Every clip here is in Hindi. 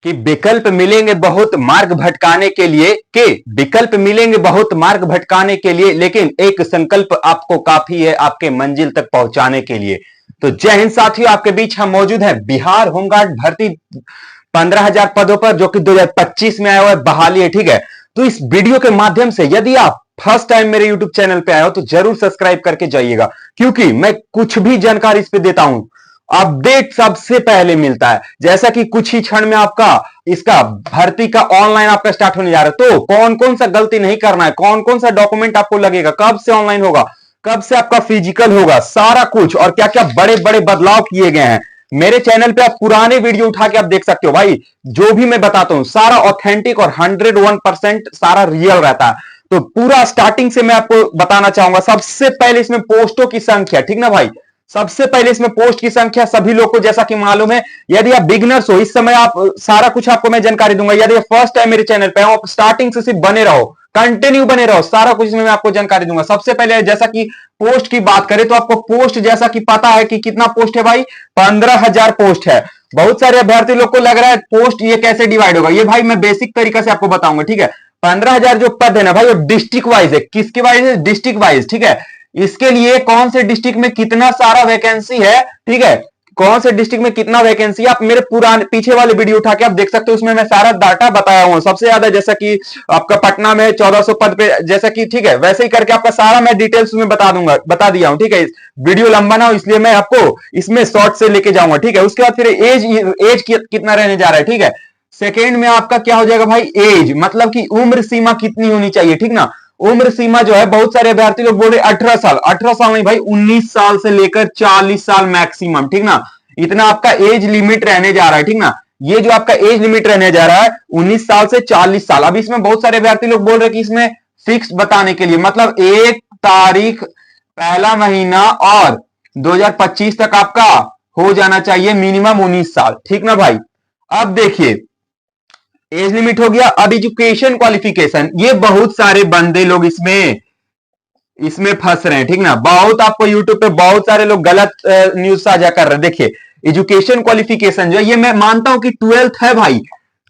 कि विकल्प मिलेंगे बहुत मार्ग भटकाने के लिए विकल्प मिलेंगे बहुत मार्ग भटकाने के लिए, लेकिन एक संकल्प आपको काफी है आपके मंजिल तक पहुंचाने के लिए। तो जय हिंद साथियों, आपके बीच हम मौजूद हैं। बिहार होमगार्ड भर्ती 15,000 पदों पर जो कि 2025 में आया हुआ है, बहाली है, ठीक है। तो इस वीडियो के माध्यम से यदि आप फर्स्ट टाइम मेरे यूट्यूब चैनल पे आए हो तो जरूर सब्सक्राइब करके जाइएगा, क्योंकि मैं कुछ भी जानकारी इस पे देता हूं, अपडेट सबसे पहले मिलता है। जैसा कि कुछ ही क्षण में आपका इसका भर्ती का ऑनलाइन आपका स्टार्ट होने जा रहा है, तो कौन कौन सा गलती नहीं करना है, कौन कौन सा डॉक्यूमेंट आपको लगेगा, कब से ऑनलाइन होगा, कब से आपका फिजिकल होगा, सारा कुछ, और क्या क्या बड़े बड़े बदलाव किए गए हैं मेरे चैनल पे। आप पुराने वीडियो उठा के आप देख सकते हो भाई, जो भी मैं बताता हूं सारा ऑथेंटिक और 101% सारा रियल रहता है। तो पूरा स्टार्टिंग से मैं आपको बताना चाहूंगा। सबसे पहले इसमें पोस्टों की संख्या, ठीक ना भाई, सबसे पहले इसमें पोस्ट की संख्या सभी लोग को जैसा कि मालूम है। यदि आप बिगनर्स हो, इस समय आप सारा कुछ आपको मैं जानकारी दूंगा। यदि आप फर्स्ट टाइम मेरे चैनल पे हो, आप स्टार्टिंग से सिर्फ बने रहो, कंटिन्यू बने रहो, सारा कुछ इसमें मैं आपको जानकारी दूंगा। सबसे पहले जैसा कि पोस्ट की बात करें तो आपको पोस्ट जैसा कि पता है कि कितना पोस्ट है भाई, 15,000 पोस्ट है। बहुत सारे अभ्यर्थी लोग को लग रहा है पोस्ट ये कैसे डिवाइड होगा, ये भाई मैं बेसिक तरीका से आपको बताऊंगा, ठीक है। 15,000 जो पद है ना भाई, वो डिस्ट्रिक्ट वाइज है। किसके वाइज है? डिस्ट्रिक्ट वाइज, ठीक है। इसके लिए कौन से डिस्ट्रिक्ट में कितना सारा वैकेंसी है, ठीक है, कौन से डिस्ट्रिक्ट में कितना वैकेंसी है, आप मेरे पुराने पीछे वाले वीडियो उठा के आप देख सकते हो, उसमें मैं सारा डाटा बताया हूं। सबसे ज्यादा जैसा कि आपका पटना में 1400 पद पे, जैसा कि, ठीक है, वैसे ही करके आपका सारा मैं डिटेल्स में बता दिया हूं, ठीक है। वीडियो लंबा ना हो इसलिए मैं आपको इसमें शॉर्ट से लेके जाऊंगा, ठीक है। उसके बाद फिर एज कितना रहने जा रहा है, ठीक है। सेकेंड में आपका क्या हो जाएगा भाई, एज मतलब कि उम्र सीमा कितनी होनी चाहिए, ठीक ना। उम्र सीमा जो है, बहुत सारे अभ्यर्थी लोग बोल रहे 18 साल, 18 साल नहीं भाई, 19 साल से लेकर 40 साल मैक्सिमम, ठीक ना। इतना आपका एज लिमिट रहने जा रहा है, ठीक ना। ये जो आपका एज लिमिट रहने जा रहा है 19 साल से 40 साल। अब इसमें बहुत सारे अभ्यर्थी लोग बोल रहे कि इसमें फिक्स बताने के लिए, मतलब 1 तारीख पहला महीना और 2025 तक आपका हो जाना चाहिए मिनिमम 19 साल, ठीक ना भाई। अब देखिए एज लिमिट हो गया। अब एजुकेशन क्वालिफिकेशन, ये बहुत सारे बंदे लोग इसमें इसमें फंस रहे हैं, ठीक ना। बहुत आपको यूट्यूब पे बहुत सारे लोग गलत न्यूज साझा कर रहे हैं। देखिए एजुकेशन क्वालिफिकेशन जो है, ये मैं मानता हूं कि 12th है भाई,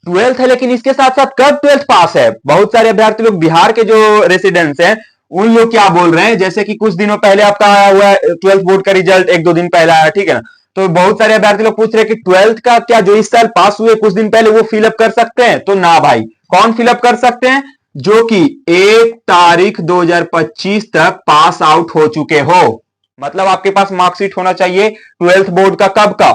12th है, लेकिन इसके साथ साथ कब 12th पास है। बहुत सारे अभ्यर्थी लोग बिहार के जो रेसिडेंट्स हैं उन लोग क्या बोल रहे हैं, जैसे कि कुछ दिनों पहले आपका आया हुआ है 12th बोर्ड का रिजल्ट, 1-2 दिन पहले आया, ठीक है ना। तो बहुत सारे अभ्यर्थी लोग पूछ रहे हैं कि 12th का क्या जो इस साल पास हुए कुछ दिन पहले वो फिलअप कर सकते हैं, तो ना भाई। कौन फिलअप कर सकते हैं? जो कि 1 तारीख 2025 तक पास आउट हो चुके हो, मतलब आपके पास मार्कशीट होना चाहिए 12th बोर्ड का, कब का,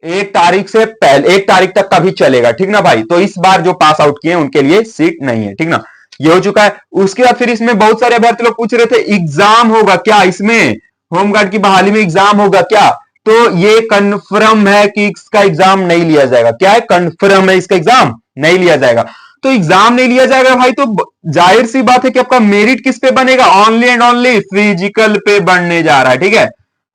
1 तारीख से पहले, 1 तारीख तक का भी चलेगा, ठीक ना भाई। तो इस बार जो पास आउट किए उनके लिए सीट नहीं है, ठीक ना। ये हो चुका है। उसके बाद फिर इसमें बहुत सारे अभ्यर्थी लोग पूछ रहे थे एग्जाम होगा क्या, इसमें होमगार्ड की बहाली में एग्जाम होगा क्या। तो ये कंफर्म है कि इसका एग्जाम नहीं लिया जाएगा। क्या है? कंफर्म है, इसका एग्जाम नहीं लिया जाएगा। तो एग्जाम नहीं लिया जाएगा भाई, तो जाहिर सी बात है कि आपका मेरिट किस पे बनेगा, ओनली एंड ओनली फिजिकल पे बनने जा रहा है, ठीक है।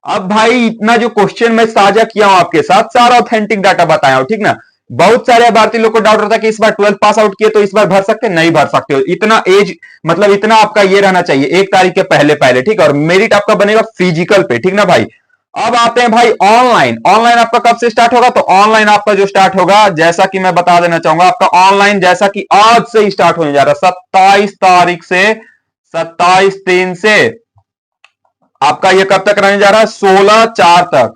अब भाई इतना जो क्वेश्चन मैं साझा किया हूं आपके साथ, सारा ऑथेंटिक डाटा बताया हूं, ठीक ना। बहुत सारे भारतीय लोग को डाउट रहता है कि इस बार 12th पास आउट किए तो इस बार भर सकते, नहीं भर सकते हो। इतना एज मतलब इतना आपका ये रहना चाहिए 1 तारीख के पहले पहले, ठीक है। और मेरिट आपका बनेगा फिजिकल पे, ठीक ना भाई। अब आते हैं भाई ऑनलाइन। ऑनलाइन आपका कब से स्टार्ट होगा? तो ऑनलाइन आपका जो स्टार्ट होगा, जैसा कि मैं बता देना चाहूंगा, आपका ऑनलाइन जैसा कि आज से ही स्टार्ट होने जा रहा है, 27 तारीख से, 27/3 से आपका ये कब तक रहने जा रहा है? 16/4 तक,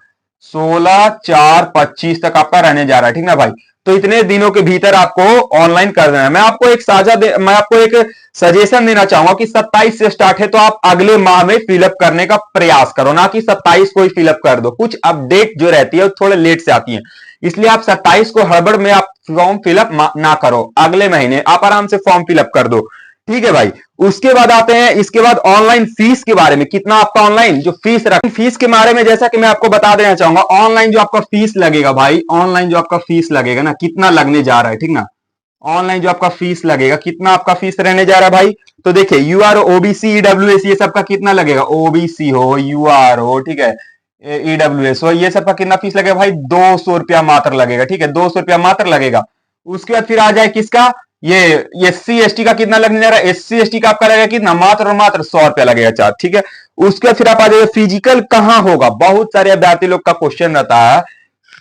16/4/25 तक आपका रहने जा रहा है, ठीक ना भाई। तो इतने दिनों के भीतर आपको ऑनलाइन कर देना है। मैं आपको एक सजेशन देना चाहूंगा कि 27 से स्टार्ट है तो आप अगले माह में फिलअप करने का प्रयास करो, ना कि 27 को ही फिलअप कर दो। कुछ अपडेट जो रहती है वो थोड़े लेट से आती है, इसलिए आप 27 को हड़बड़ में आप फॉर्म फिलअप ना करो, अगले महीने आप आराम से फॉर्म फिलअप कर दो, ठीक है भाई। उसके बाद आते हैं, इसके बाद ऑनलाइन फीस के बारे में, कितना आपका ऑनलाइन जो फीस के बारे में जैसा कि मैं आपको बता देना चाहूंगा। ऑनलाइन जो आपका फीस लगेगा भाई, ऑनलाइन जो आपका फीस लगेगा ना, कितना लगने जा रहा है, ठीक ना। ऑनलाइन जो आपका फीस लगेगा, कितना आपका फीस रहने जा रहा है भाई। तो देखिए यूआर, ओबीसी, ईडब्ल्यूएस, ये सब का कितना लगेगा, ओबीसी हो, यूआर हो, ठीक है, ईडब्ल्यूएस हो, ये सब का कितना फीस लगेगा भाई? 200 रुपया मात्र लगेगा, ठीक है, 200 रुपया मात्र लगेगा। उसके बाद फिर आ जाए किसका, ये एससी एसटी का कितना लगने जा रहा है? एससी एसटी का आपका लगेगा कितना? मात्र और मात्र 100 रुपया लगेगा चार्ज, ठीक है। उसके बाद फिर आप आ जाइए फिजिकल कहां होगा। बहुत सारे अभ्यर्थी लोग का क्वेश्चन रहता है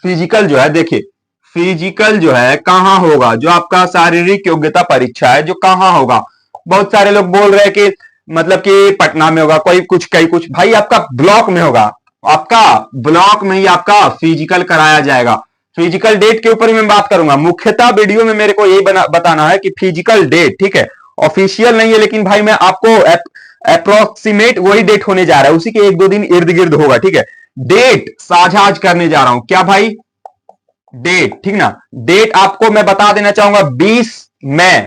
फिजिकल जो है, देखिए फिजिकल जो है कहाँ होगा, जो आपका शारीरिक योग्यता परीक्षा है जो कहाँ होगा। बहुत सारे लोग बोल रहे हैं कि मतलब कि पटना में होगा, कोई कुछ कई कुछ, भाई आपका ब्लॉक में होगा, आपका ब्लॉक में ही आपका फिजिकल कराया जाएगा। फिजिकल डेट के ऊपर मैं बात करूंगा, मुख्यतः वीडियो में मेरे को यही बताना है कि फिजिकल डेट, ठीक है, ऑफिशियल नहीं है, लेकिन भाई मैं आपको अप्रोक्सीमेट वही डेट होने जा रहा है, उसी के एक दो दिन इर्द गिर्द होगा, ठीक है। डेट साझा आज करने जा रहा हूं, क्या भाई, डेट, ठीक ना। डेट आपको मैं बता देना चाहूंगा 20 मई,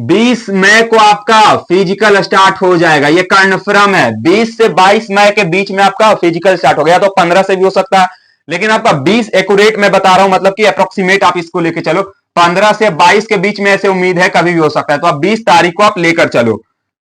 20 मई को आपका फिजिकल स्टार्ट हो जाएगा, ये कन्फर्म है। 20 से 22 मई के बीच में आपका फिजिकल स्टार्ट हो गया, तो 15 से भी हो सकता है, लेकिन आपका 20 एक्यूरेट मैं बता रहा हूं, मतलब कि अप्रोक्सीमेट आप इसको लेके चलो। 15 से 22 के बीच में ऐसे उम्मीद है, कभी भी हो सकता है, तो आप 20 तारीख को आप लेकर चलो।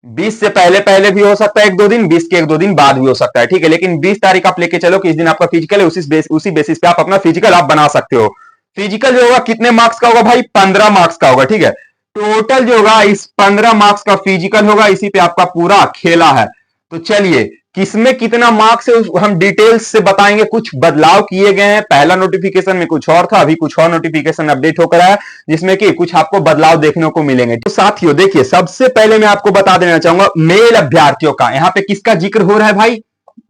20 से पहले पहले भी हो सकता है एक दो दिन, 20 के एक दो दिन बाद भी हो सकता है, ठीक है, लेकिन 20 तारीख आप लेके चलो कि इस दिन आपका फिजिकल है, उसी बेसिस पे आप अपना फिजिकल आप बना सकते हो। फिजिकल जो होगा कितने मार्क्स का होगा भाई, 15 मार्क्स का होगा, ठीक है। टोटल जो होगा इस 15 मार्क्स का फिजिकल होगा, इसी पे आपका पूरा खेला है। तो चलिए किसमें कितना मार्क्स है हम डिटेल्स से बताएंगे। कुछ बदलाव किए गए हैं, पहला नोटिफिकेशन में कुछ और था, अभी कुछ और नोटिफिकेशन अपडेट होकर आया जिसमें कि कुछ आपको बदलाव देखने को मिलेंगे। तो साथियों देखिए, सबसे पहले मैं आपको बता देना चाहूंगा मेल अभ्यर्थियों का, यहां पे किसका जिक्र हो रहा है भाई,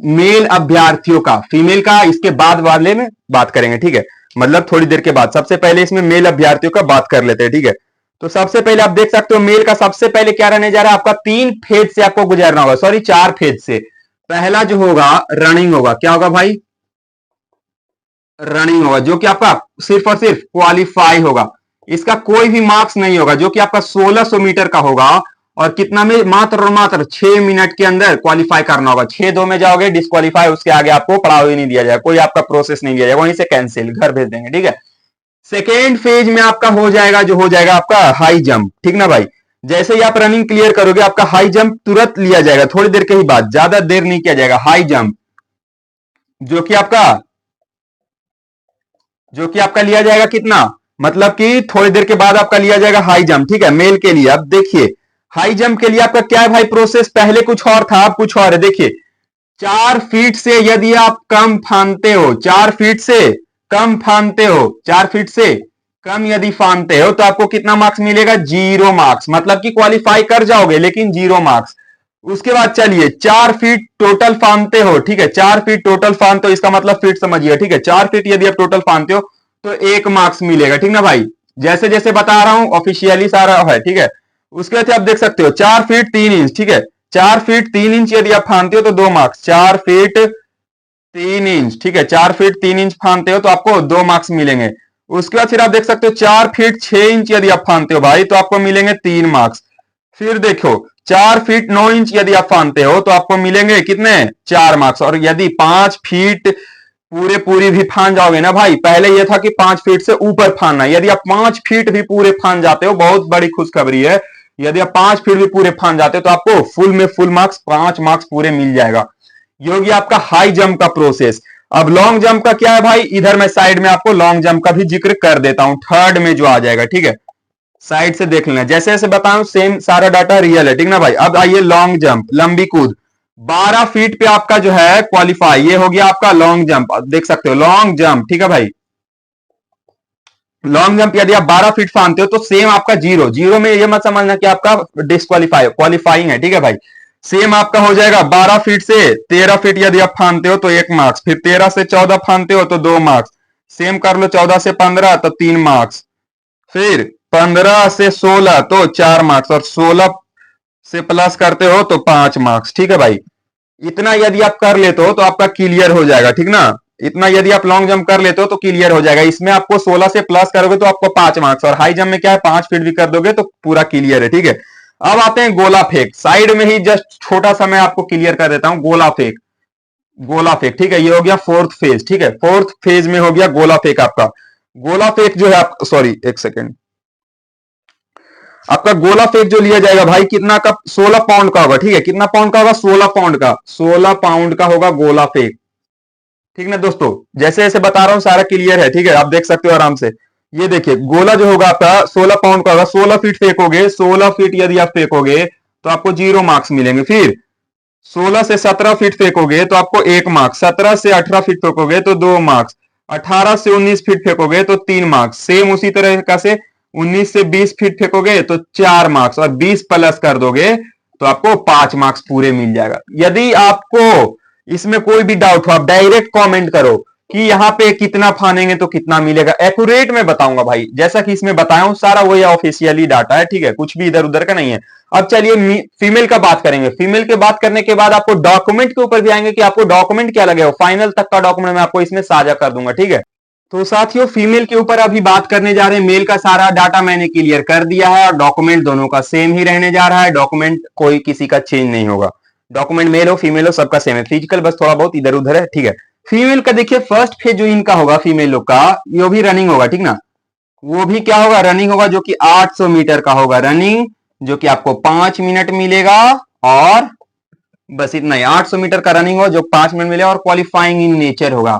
मेल अभ्यर्थियों का, फीमेल का इसके बाद वाले में बात करेंगे, ठीक है, मतलब थोड़ी देर के बाद। सबसे पहले इसमें मेल अभ्यर्थियों का बात कर लेते हैं, ठीक है। तो सबसे पहले आप देख सकते हो मेल का सबसे पहले क्या रहने जा रहा है, आपका 3 फेज से आपको गुजरना होगा, सॉरी 4 फेज से। पहला जो होगा रनिंग होगा, क्या होगा भाई, रनिंग होगा, जो कि आपका सिर्फ और सिर्फ क्वालिफाई होगा, इसका कोई भी मार्क्स नहीं होगा, जो कि आपका 1600 मीटर का होगा, और कितना में, मात्र और मात्र 6 मिनट के अंदर क्वालिफाई करना होगा। 6-2 में जाओगे डिस्क्वालीफाई, उसके आगे आपको पढ़ाव ही नहीं दिया जाएगा, कोई आपका प्रोसेस नहीं दिया जाएगा, वहीं से कैंसिल, घर भेज देंगे, ठीक है। सेकेंड फेज में आपका हो जाएगा, जो हो जाएगा आपका हाई जंप, ठीक ना भाई। जैसे ही आप रनिंग क्लियर करोगे आपका हाई जंप तुरंत लिया जाएगा, थोड़ी देर के ही बाद, ज्यादा देर नहीं किया जाएगा। हाई जंप जो कि आपका लिया जाएगा कितना, मतलब कि थोड़ी देर के बाद आपका लिया जाएगा हाई जंप, ठीक है, मेल के लिए। अब देखिए हाई जंप के लिए आपका क्या है भाई प्रोसेस, पहले कुछ और था, अब कुछ और है। देखिए 4 फीट से यदि आप कम फानते हो, 4 फीट से कम फानते हो, 4 फीट से कम यदि फानते हो तो आपको कितना मार्क्स मिलेगा, 0 मार्क्स, मतलब कि क्वालिफाई कर जाओगे लेकिन 0 मार्क्स। उसके बाद चलिए 4 फीट टोटल फानते हो, ठीक है, 4 फीट टोटल फानते हो, इसका मतलब फीट समझिए, ठीक है, 4 फीट यदि आप टोटल फानते हो तो 1 मार्क्स मिलेगा, ठीक ना भाई। जैसे जैसे बता रहा हूं ऑफिशियली सारा है, ठीक है। उसके बाद आप देख सकते हो 4 फीट 3 इंच, ठीक है, 4 फीट 3 इंच यदि आप फानते हो तो 2 मार्क्स, 4 फीट 3 इंच, ठीक है, 4 फीट 3 इंच फानते हो तो आपको 2 मार्क्स मिलेंगे। उसके बाद फिर आप देख सकते हो 4 फीट 6 इंच यदि आप फानते हो भाई तो आपको मिलेंगे 3 मार्क्स। फिर देखो 4 फीट 9 इंच यदि आप फानते हो तो आपको मिलेंगे कितने, 4 मार्क्स। और यदि 5 फीट पूरे पूरी भी फान जाओगे ना भाई, पहले यह था कि 5 फीट से ऊपर फानना, यदि आप 5 फीट भी पूरे फान जाते हो, बहुत बड़ी खुशखबरी है, यदि आप 5 फीट भी पूरे फान जाते हो तो आपको फुल में फुल मार्क्स, 5 मार्क्स पूरे मिल जाएगा। ये हो गया आपका हाई जंप का प्रोसेस। अब लॉन्ग जंप का क्या है भाई, इधर मैं साइड में आपको लॉन्ग जंप का भी जिक्र कर देता हूं, थर्ड में जो आ जाएगा, ठीक है, साइड से देख लेना, जैसे जैसे बताऊं सेम सारा डाटा रियल है, ठीक ना भाई। अब आइए लॉन्ग जंप, लंबी कूद, 12 फीट पे आपका जो है क्वालिफाई, ये हो गया आपका लॉन्ग जंप, देख सकते हो लॉन्ग जंप, ठीक है भाई। लॉन्ग जंप यदि आप 12 फीट फानते हो तो सेम आपका 0 में ये मत समझना कि आपका डिस्क्वालीफाई, क्वालिफाइंग है, ठीक है भाई। सेम आपका हो जाएगा 12 फीट से 13 फीट यदि आप फानते हो तो 1 मार्क्स, फिर 13 से 14 फानते हो तो 2 मार्क्स, सेम कर लो 14 से 15 तो 3 मार्क्स, फिर 15 से 16 तो 4 मार्क्स, और 16 से प्लस करते हो तो 5 मार्क्स, ठीक है भाई। इतना यदि आप कर लेते हो तो आपका क्लियर हो जाएगा, ठीक ना। इतना यदि आप लॉन्ग जंप कर लेते हो तो क्लियर हो जाएगा, इसमें आपको 16 से प्लस करोगे तो आपको 5 मार्क्स, और हाई जंप में क्या है 5 फीट भी कर दोगे तो पूरा क्लियर है, ठीक है। अब आते हैं गोला फेंक, साइड में ही जस्ट छोटा सा मैं आपको क्लियर कर देता हूं, गोला फेंक, गोला फेंक, ठीक है, ये हो गया फोर्थ फेज, ठीक है, फोर्थ फेज में हो गया गोला फेंक आपका। गोला फेंक जो है आप, सॉरी एक सेकेंड, आपका गोला फेंक जो लिया जाएगा भाई कितना का, 16 पाउंड का होगा, ठीक है, कितना पाउंड का होगा, 16 पाउंड का, 16 पाउंड का होगा गोला फेंक, ठीक ना दोस्तों। जैसे जैसे बता रहा हूं सारा क्लियर है, ठीक है, आप देख सकते हो आराम से। ये देखिए गोला जो होगा आपका 16 पाउंड का होगा, 16 फीट फेंकोगे, 16 फीट यदि आप फेंकोगे तो आपको 0 मार्क्स मिलेंगे। फिर 16 से 17 फीट फेंकोगे तो आपको 1 मार्क्स, 17 से 18 फीट फेंकोगे तो 2 मार्क्स, 18 से 19 फीट फेंकोगे तो 3 मार्क्स। सेम उसी तरह से 19 से 20 फीट फेंकोगे तो 4 मार्क्स, और 20 प्लस कर दोगे तो आपको 5 मार्क्स पूरे मिल जाएगा। यदि आपको इसमें कोई भी डाउट हो आप डायरेक्ट कमेंट करो कि यहाँ पे कितना फानेंगे तो कितना मिलेगा। एक्यूरेट में बताऊंगा भाई, जैसा कि इसमें बताया हूं सारा वही ऑफिशियली डाटा है, ठीक है, कुछ भी इधर उधर का नहीं है। अब चलिए फीमेल का बात करेंगे। फीमेल के बात करने के बाद आपको डॉक्यूमेंट के ऊपर भी आएंगे कि आपको डॉक्यूमेंट क्या लगेगा। फाइनल तक का डॉक्यूमेंट मैं आपको इसमें साझा कर दूंगा, ठीक है। तो साथियों फीमेल के ऊपर अभी बात करने जा रहे हैं। मेल का सारा डाटा मैंने क्लियर कर दिया है और डॉक्यूमेंट दोनों का सेम ही रहने जा रहा है। डॉक्यूमेंट कोई किसी का चेंज नहीं होगा। डॉक्यूमेंट मेल हो फीमेल हो सबका सेम है। फिजिकल बस थोड़ा बहुत इधर उधर है, ठीक है। फीमेल का देखिए फर्स्ट फेज जो इनका होगा फीमेल लोग का, ये भी रनिंग होगा, ठीक ना। वो भी क्या होगा, रनिंग होगा, जो कि 800 मीटर का होगा रनिंग, जो कि आपको 5 मिनट मिलेगा। और बस इतना ही, 800 मीटर का रनिंग हो जो 5 मिनट मिलेगा। और क्वालिफाइंग इन नेचर होगा,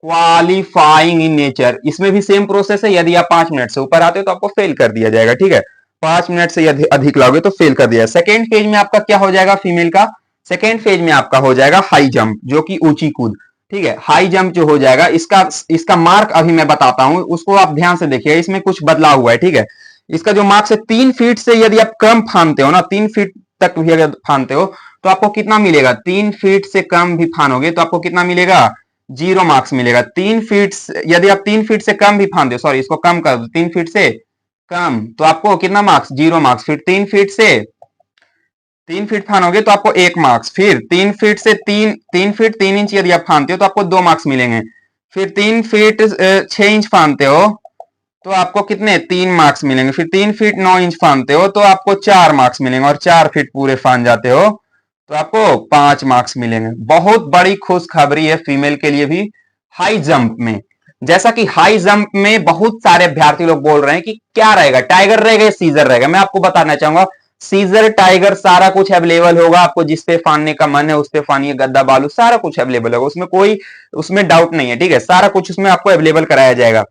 क्वालिफाइंग इन नेचर। इसमें भी सेम प्रोसेस है, यदि आप 5 मिनट से ऊपर आते हो तो आपको फेल कर दिया जाएगा, ठीक है। 5 मिनट से यदि अधिक लाओगे तो फेल कर दिया। सेकेंड फेज में आपका क्या हो जाएगा फीमेल का, सेकेंड फेज में आपका हो जाएगा हाई जंप, जो कि ऊंची कूद, ठीक है। हाई जंप जो हो जाएगा इसका मार्क अभी मैं बताता हूं, उसको आप ध्यान से देखिए, इसमें कुछ बदलाव हुआ है, ठीक है। इसका जो मार्क्स है 3 फीट से यदि आप कम फानते हो ना, 3 फीट तक भी अगर फानते हो तो आपको कितना मिलेगा, 3 फीट से कम भी फानोगे तो आपको कितना मिलेगा, 0 मार्क्स मिलेगा। 3 फीट यदि आप 3 फीट से कम भी फानते हो, सॉरी इसको कम कर दो, 3 फीट से कम तो आपको कितना मार्क्स, 0 मार्क्स। फिर 3 फीट फानोगे तो आपको 1 मार्क्स। फिर 3 फीट से 3 फीट 3 इंच यदि आप फानते हो तो आपको 2 मार्क्स मिलेंगे। फिर 3 फीट 6 इंच फानते हो तो आपको कितने, 3 मार्क्स मिलेंगे। फिर 3 फीट 9 इंच फानते हो तो आपको 4 मार्क्स मिलेंगे। और 4 फीट पूरे फान जाते हो तो आपको 5 मार्क्स मिलेंगे। बहुत बड़ी खुशखबरी है फीमेल के लिए भी हाई जंप में। जैसा कि हाई जंप में बहुत सारे अभ्यर्थी लोग बोल रहे हैं कि क्या रहेगा, टाइगर रहेगा या सीजर रहेगा। मैं आपको बताना चाहूंगा सीजर टाइगर सारा कुछ अवेलेबल होगा आपको, जिस पे फानने का मन है उस पे फानिए, गद्दा बालू सारा कुछ अवेलेबल होगा, उसमें कोई उसमें डाउट नहीं है, ठीक है। सारा कुछ उसमें आपको अवेलेबल कराया जाएगा।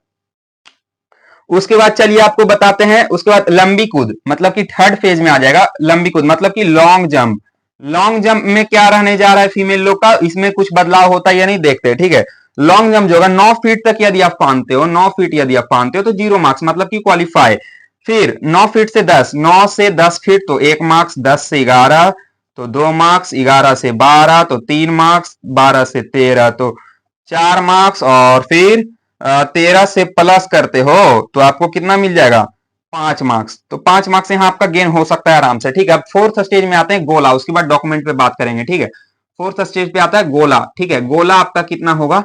उसके बाद चलिए आपको बताते हैं, उसके बाद लंबी कूद, मतलब कि थर्ड फेज में आ जाएगा लंबी कूद, मतलब कि लॉन्ग जंप। लॉन्ग जंप में क्या रहने जा रहा है फीमेल लोग का, इसमें कुछ बदलाव होता है या नहीं देखते, ठीक है। लॉन्ग जंप जो होगा 9 फीट तक यदि आप फानते हो, 9 फीट यदि आप फानते हो तो 0 मार्क्स, मतलब कि क्वालिफाई। फिर 9 फीट से 10, 9 से 10 फीट तो 1 मार्क्स, 10 से 11 तो 2 मार्क्स, 11 से 12 तो 3 मार्क्स, 12 से 13 तो 4 मार्क्स। और फिर 13 से प्लस करते हो तो आपको कितना मिल जाएगा, 5 मार्क्स। तो 5 मार्क्स यहाँ आपका गेन हो सकता है आराम से, ठीक है। अब फोर्थ स्टेज में आते हैं गोला, उसके बाद डॉक्यूमेंट पे बात करेंगे, ठीक है। फोर्थ स्टेज पे आता है गोला, ठीक है। गोला आपका कितना होगा,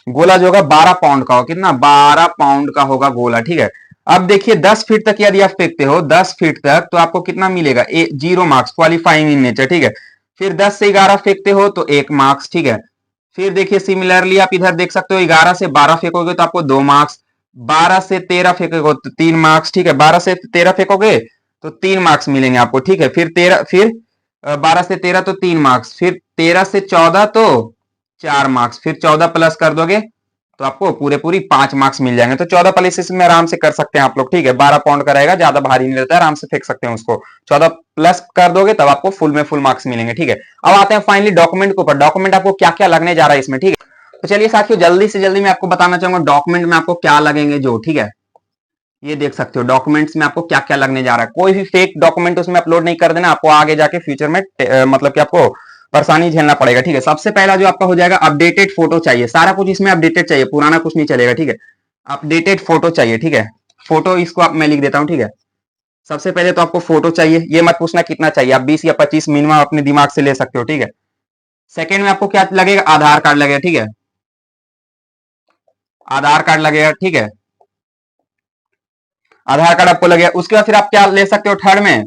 गोला जो होगा 12 पाउंड का होगा, कितना, 12 पाउंड का होगा गोला, ठीक है। अब देखिए 10 फीट तक यदि आप फेंकते हो, 10 फीट तक तो आपको कितना मिलेगा, 0 मार्क्स, क्वालिफाइंग इन नेचर, ठीक है। फिर 10 से 11 फेंकते हो तो 1 मार्क्स, ठीक है। फिर देखिए सिमिलरली आप इधर देख सकते हो, 11 से 12 फेंकोगे तो आपको 2 मार्क्स, 12 से 13 फेंकोगे तो 3 मार्क्स, ठीक है। 12 से 13 फेंकोगे तो 3 मार्क्स मिलेंगे आपको, ठीक है। फिर 12 से 13 तो 3 मार्क्स, फिर 13 से 14 तो 4 मार्क्स, फिर 14 प्लस कर दोगे तो आपको पूरे पूरी 5 मार्क्स मिल जाएंगे। तो 14 प्लेसेस में आराम से कर सकते हैं आप लोग, ठीक है। 12 पाउंड का रहेगा, ज्यादा भारी नहीं रहता है, आराम से फेंक सकते हैं उसको। 14 प्लस कर दोगे तब आपको फुल में फुल मार्क्स मिलेंगे, ठीक है। अब आते हैं फाइनली डॉक्यूमेंट के ऊपर, डॉक्यूमेंट आपको क्या क्या लगने जा रहा है इसमें, ठीक है। तो चलिए साथियों जल्दी से जल्दी मैं आपको बताना चाहूंगा डॉक्यूमेंट में आपको क्या लगेंगे जो, ठीक है। ये देख सकते हो डॉक्यूमेंट्स में आपको क्या क्या लगने जा रहा है। कोई भी फेक डॉक्यूमेंट उसमें अपलोड नहीं कर देना, आपको आगे जाके फ्यूचर में मतलब कि आपको परेशानी झेलना पड़ेगा, ठीक है। सबसे पहला जो आपका हो जाएगा अपडेटेड फोटो चाहिए, सारा कुछ इसमें अपडेटेड चाहिए, पुराना कुछ नहीं चलेगा, ठीक है। अपडेटेड फोटो चाहिए, ठीक है। फोटो इसको आप मैं लिख देता हूं, ठीक है। सबसे पहले तो आपको फोटो चाहिए, ये मत पूछना कितना चाहिए, आप 20 या 25 मिनिमम अपने दिमाग से ले सकते हो, ठीक है। सेकेंड में आपको क्या लगेगा, आधार कार्ड लगेगा, ठीक है। आधार कार्ड लगेगा, ठीक है। आधार कार्ड आपको लगेगा। उसके बाद फिर आप क्या ले सकते हो थर्ड में,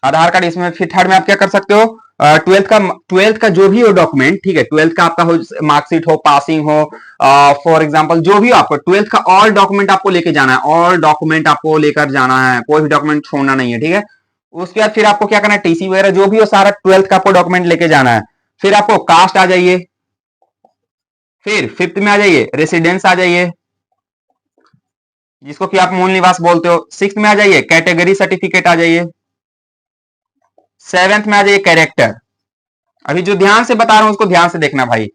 आधार कार्ड, इसमें फिर थर्ड में आप क्या कर सकते हो, ट्वेल्थ का जो भी हो डॉक्यूमेंट, ठीक है। ट्वेल्थ का आपका हो, मार्कशीट हो, पासिंग हो, फॉर एग्जांपल जो भी हो, आपको ट्वेल्थ का ऑल डॉक्यूमेंट आपको लेके जाना है, ऑल डॉक्यूमेंट आपको लेकर जाना है, कोई भी डॉक्यूमेंट छोड़ना नहीं है, ठीक है। उसके बाद फिर आपको क्या करना है, टीसी वगैरह जो भी हो सारा ट्वेल्थ का आपको डॉक्यूमेंट लेके जाना है। फिर आपको कास्ट आ जाइए, फिर फिफ्थ में आ जाइए रेसिडेंस आ जाइए, जिसको कि आप मूल निवास बोलते हो। सिक्स में आ जाइए कैटेगरी सर्टिफिकेट आ जाइए। सेवेंथ में आ जाइए कैरेक्टर। अभी जो ध्यान से बता रहा हूं उसको ध्यान से देखना भाई।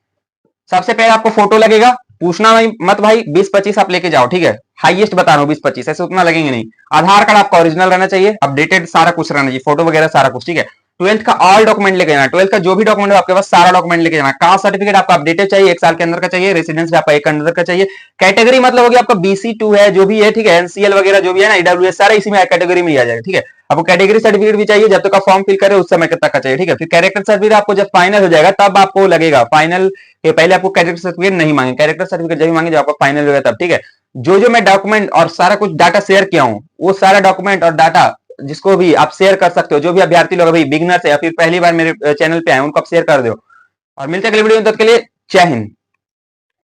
सबसे पहले आपको फोटो लगेगा, पूछना भाई मत भाई 20-25 आप लेके जाओ, ठीक है, हाईएस्ट बता रहा हूँ 20-25, ऐसे उतना लगेंगे नहीं। आधार कार्ड आपका ओरिजिनल रहना चाहिए, अपडेटेड सारा कुछ रहना चाहिए, फोटो वगैरह सारा कुछ, ठीक है। 12th का ऑल डॉक्यूमेंट लेके जाना, 12th का जो भी डॉक्यूमेंट है आपके पास सारा डॉक्यूमेंट लेके जाना। कास्ट सर्टिफिकेट आपका अपडेटेड चाहिए, 1 साल के अंदर का चाहिए, रेसिडेंस भी आपका 1 अंदर का चाहिए। कैटेगरी मतलब होगी आपका BC2 है जो भी है, ठीक है, NCL वगैरह जो भी है ना, EWS सारा इसी में कैटेगरी में आ जाएगा, ठीक है। आपको कैटेगरी सर्टिफिकेट भी चाहिए, जब तक आप फॉर्म फिल करे उस समय तक का चाहिए, ठीक है। फिर कैरेक्टर सर्टिफिकेट आपको जब फाइनल हो जाएगा तब आपको लगेगा, फाइनल के पहले आपको कैरेक्टर सर्टिफिकेट नहीं मांगे, कैरेक्टर सर्टिफिकेट जब भी मांगे जब आपका फाइनल होगा तब, ठीक है। जो जो मैं डॉक्यूमेंट और सारा कुछ डाटा शेयर किया हूँ, वो सारा डॉक्यूमेंट और डाटा जिसको भी आप शेयर कर सकते हो, जो भी अभ्यर्थी लोग अभी बिगनर्स है या फिर पहली बार मेरे चैनल पे आए उनको आप शेयर कर दो। और मिलते हैं अगले वीडियो में, तब तक के लिए जय हिंद।